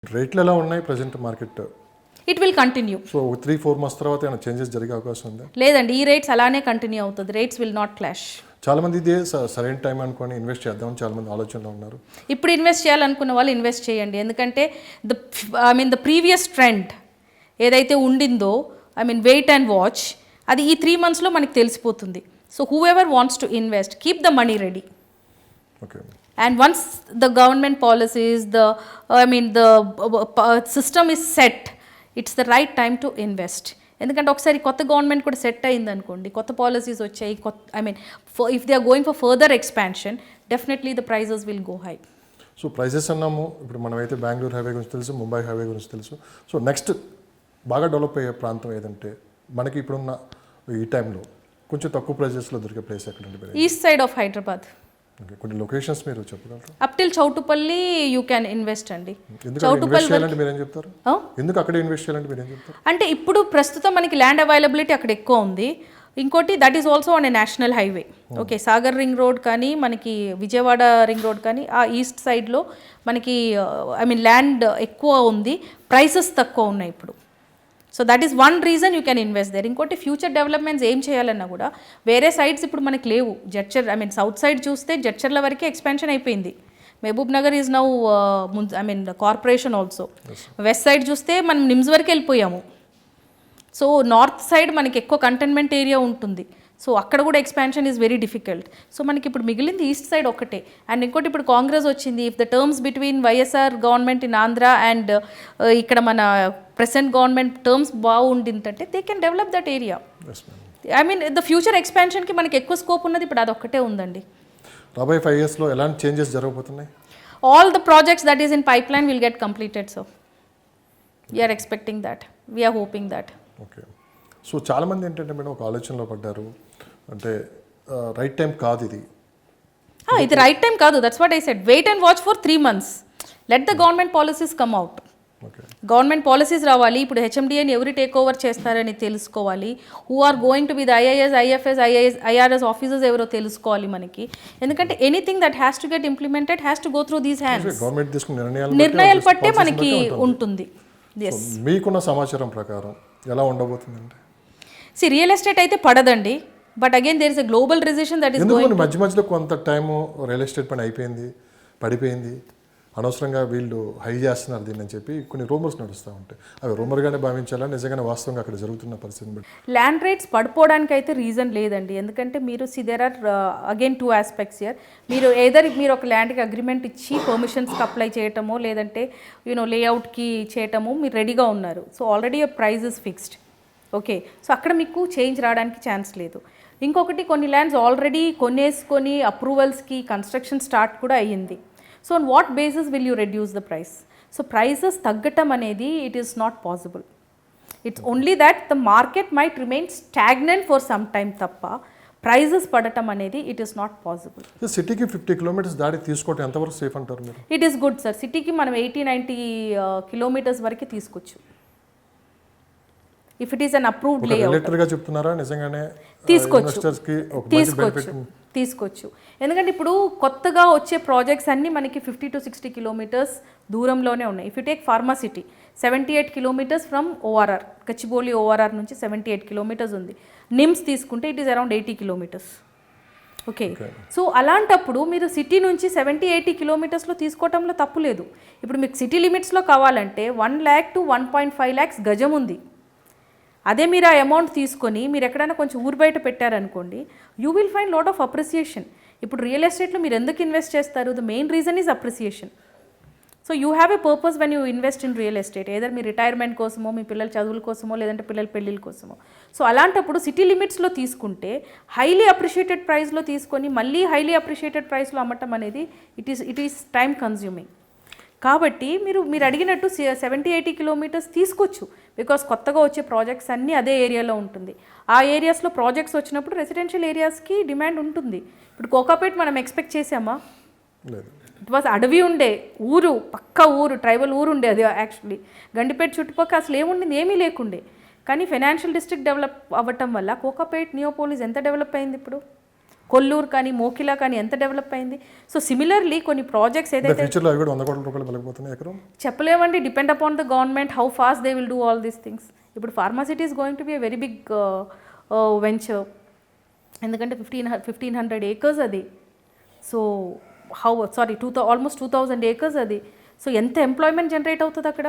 రేట్లు ఎలా ఉన్నాయి present market? It will continue. So 3-4 months తర్వాత ఏమైనా చేంజెస్ జరిగే అవకాశం ఉందా? లేదండి, ఈ రేట్స్ అలానే కంటిన్యూ అవుతుంది. Rates will not clash. చాలా మంది ఇదే సరైన టైం అనుకొని ఇన్వెస్ట్ చేద్దామని చాలా మంది ఆలోచనలో ఉన్నారు. ఇప్పుడు ఇన్వెస్ట్ చేయాలనుకున్న వాళ్ళు ఇన్వెస్ట్ చేయండి. ఎందుకంటే ద ప్రీవియస్ ట్రెండ్ ఏదైతే ఉండిందో, వెయిట్ అండ్ వాచ్, అది ఈ 3 monthsలో మనకి తెలిసిపోతుంది. So who ever wants to invest, keep the money ready. Okay. And once the government policies, the system is set, it's the right time to invest. ఎందుకంటే ఒకసారి కొత్త government కూడా set అయింది అనుకోండి, కొత్త పాలసీస్ వచ్చాయి, if they are going for further expansion, definitely the prices will go high. So prices అన్నాము, ఇప్పుడు మనమైతే బెంగళూరు హైవే గురించి తెలుసు, ముంబై హైవే గురించి తెలుసు. సో నెక్స్ట్ బాగా డెవలప్ అయ్యే ప్రాంతం ఏదంటే మనకి ఇప్పుడున్న ఈ టైంలో కొంచెం తక్కువ ప్రైజెస్లో దొరికే ప్లేస్ ఎక్కడంటే? East side of Hyderabad. కొన్ని లొకేషన్స్ మీరు చెప్పగలరా? Up till Choutupalli you can invest అండి. మీరేం చెప్తారు? ఎందుకు అక్కడే ఇన్వెస్ట్ చేయాలంటే మీరేం చెప్తారు? అంటే ఇప్పుడు ప్రస్తుతం మనకి ల్యాండ్ అవైలబిలిటీ అక్కడ ఎక్కువ ఉంది. ఇంకోటి that is also on a national highway. Okay, Sagar ring road కానీ మనకి విజయవాడ రింగ్ రోడ్ కానీ ఆ ఈస్ట్ సైడ్లో మనకి ల్యాండ్ ఎక్కువ ఉంది, ప్రైసెస్ తక్కువ ఉన్నాయి ఇప్పుడు. So that is one reason you can invest there. ఇంకోటి ఫ్యూచర్ డెవలప్మెంట్స్ ఏం చేయాలన్నా కూడా వేరే సైడ్స్ ఇప్పుడు మనకి లేవు. సౌత్ సైడ్ చూస్తే జడ్చర్ల వరకే ఎక్స్పాన్షన్ అయిపోయింది. Mahabubnagar is now corporation also. West side చూస్తే మనం నిమ్స్ వరకు వెళ్ళిపోయాము. సో నార్త్ సైడ్ మనకి ఎక్కువ కంటైన్మెంట్ ఏరియా ఉంటుంది. సో అక్కడ కూడా expansion is very difficult. So మనకి ఇప్పుడు మిగిలింది ఈస్ట్ సైడ్ ఒక్కటే. అండ్ ఇంకోటి ఇప్పుడు కాంగ్రెస్ వచ్చింది. If the terms between YSR government in Andhra and ఇక్కడ మన ప్రెసెంట్ గవర్నమెంట్ టర్మ్స్ బాగుండిందంటే they can develop that area. The future ఎక్స్పాన్షన్కి మనకి ఎక్కువ స్కోప్ ఉన్నది ఇప్పుడు అదొక్కటే ఉందండి. రాబోయే 5 yearsలో ఎలాంటి చేంజెస్ జరగబోతున్నాయి? All the projects that is in pipeline will get completed. So we're expecting that, we're hoping that. Okay. So చాలామంది ఏంటంటే మేడం ఒక ఆలోచనలో పడ్డారు, అంటే రైట్ టైం కాదు ఇది. ఇది రైట్ టైం కాదు, that's what I said. Wait and watch for 3 months. Let the government policies come out. Government policies రావాలి. ఇప్పుడు హెచ్ఎండిఏని ఎవరు టేక్ ఓవర్ చేస్తారని తెలుసుకోవాలి. Who are going to be the IAS, IFS, IRS officers ఎవరో తెలుసుకోవాలి మనకి. ఎందుకంటే anything that has to get implemented has to go through these hands. నిర్ణయాలు పట్టే మనకి ఉంటుంది. మీకున్న సమాచారం ప్రకారం ఎలా ఉండబోతుందంటే రియల్ ఎస్టేట్ అయితే పడదండి. But again there is a global recession that is going. మధ్యలో కొంత టైము రియల్ ఎస్టేట్ పని అయిపోయింది, పడిపోయింది, అనవసరంగా వీళ్ళు హై చేస్తున్నారు దీన్ని అని చెప్పి కొన్ని రూమర్స్ నడుస్తూ ఉంటాయి. అవి రూమర్గానే భావించాలా, నిజంగానే వాస్తవంగా అక్కడ జరుగుతున్న పరిస్థితిని బట్టి? ల్యాండ్ రేట్స్ పడిపోవడానికి అయితే రీజన్ లేదండి. ఎందుకంటే మీరు there are again 2 aspects here. మీరు ఒక ల్యాండ్కి అగ్రిమెంట్ ఇచ్చి పర్మిషన్స్కి అప్లై చేయటమో లేదంటే లేఅవుట్కి చేయటమో మీరు రెడీగా ఉన్నారు. So already price is fixed. Okay, so అక్కడ మీకు చేంజ్ రావడానికి ఛాన్స్ లేదు. ఇంకొకటి కొన్ని ల్యాండ్స్ ఆల్రెడీ కొనేసుకొని అప్రూవల్స్కి కన్స్ట్రక్షన్ స్టార్ట్ కూడా అయ్యింది. So on what basis will you reduce the price? So prices తగ్గటం అనేది it is not possible. It's only that the market might remain stagnant for some time తప్ప prices పడటం అనేది it is not possible. సిటీకి 50 kilometers దాడి తీసుకోవడం ఎంతవరకు safe అంటారు మీరు? It is good sir. సిటీకి మనం 80-90 kilometers వరకు తీసుకోవచ్చు. If it is an approved layout గా చెప్తున్నారా? నిజంగానే తీసుకోవచ్చు. ఎందుకంటే ఇప్పుడు కొత్తగా వచ్చే ప్రాజెక్ట్స్ అన్నీ మనకి 50 to 60 kilometers దూరంలోనే ఉన్నాయి. If you take pharma city 78 kilometers from ORR, Gachibowli ORR నుంచి 78 kilometers ఉంది. నిమ్స్ తీసుకుంటే it is around 80 kilometers. Okay, so అలాంటప్పుడు మీరు సిటీ నుంచి 70-80 kilometersలో తీసుకోవటంలో తప్పు లేదు. ఇప్పుడు మీకు సిటీ లిమిట్స్లో కావాలంటే 1 lakh to 1.5 lakhs గజం ఉంది. అదే మీరు ఆ అమౌంట్ తీసుకొని మీరు ఎక్కడైనా కొంచెం ఊరు బయట పెట్టారనుకోండి, you will find lot of appreciation. ఇప్పుడు రియల్ ఎస్టేట్లో మీరు ఎందుకు ఇన్వెస్ట్ చేస్తారు? The main reason is appreciation. So you have a purpose when you invest in real estate. Either me retirement కోసమో, మీ పిల్లల చదువుల కోసమో, లేదంటే పిల్లల పెళ్ళిళ్ళ కోసమో. సో అలాంటప్పుడు సిటీ లిమిట్స్లో తీసుకుంటే హైలీ అప్రిషియేటెడ్ ప్రైస్లో తీసుకొని మళ్ళీ హైలీ అప్రిషియేటెడ్ ప్రైస్లో అమ్మటం అనేది ఇట్ ఈస్ టైమ్ కన్జ్యూమింగ్. కాబట్టి మీరు అడిగినట్టు 70-80 kilometers తీసుకోవచ్చు. బికాస్ కొత్తగా వచ్చే ప్రాజెక్ట్స్ అన్నీ అదే ఏరియాలో ఉంటుంది. ఆ ఏరియాస్లో ప్రాజెక్ట్స్ వచ్చినప్పుడు రెసిడెన్షియల్ ఏరియాస్కి డిమాండ్ ఉంటుంది. ఇప్పుడు కోకాపేట్ మనం ఎక్స్పెక్ట్ చేసామా? ఇట్ వాజ్ అడవి ఉండే ఊరు, పక్క ఊరు, ట్రైబల్ ఊరు ఉండే అది యాక్చువల్లీ. గండిపేట చుట్టుపక్కల అసలు ఏముండింది? ఏమీ లేకుండే. కానీ ఫైనాన్షియల్ డిస్ట్రిక్ట్ డెవలప్ అవ్వటం వల్ల కోకాపేట్, నియోపోలిస్ ఎంత డెవలప్ అయింది ఇప్పుడు. కొల్లూరు కానీ మోకిలా కానీ ఎంత డెవలప్ అయింది. సో సిమిలర్లీ కొన్ని ప్రాజెక్ట్స్ ఏదైతే ఫ్యూచర్లో అవి కూడా 100 కోట్ల రూపాయలు వెళ్ళిపోతున్నాయి ఎకరం. చెప్పలేమండి, depend upon the government how fast they will do all these things. ఇప్పుడు Pharma City is going to be a very big venture, ఎందుకంటే 1500 acres అది. సో ఆల్మోస్ట్ 2000 acres అది. సో ఎంత ఎంప్లాయ్మెంట్ జనరేట్ అవుతుంది అక్కడ.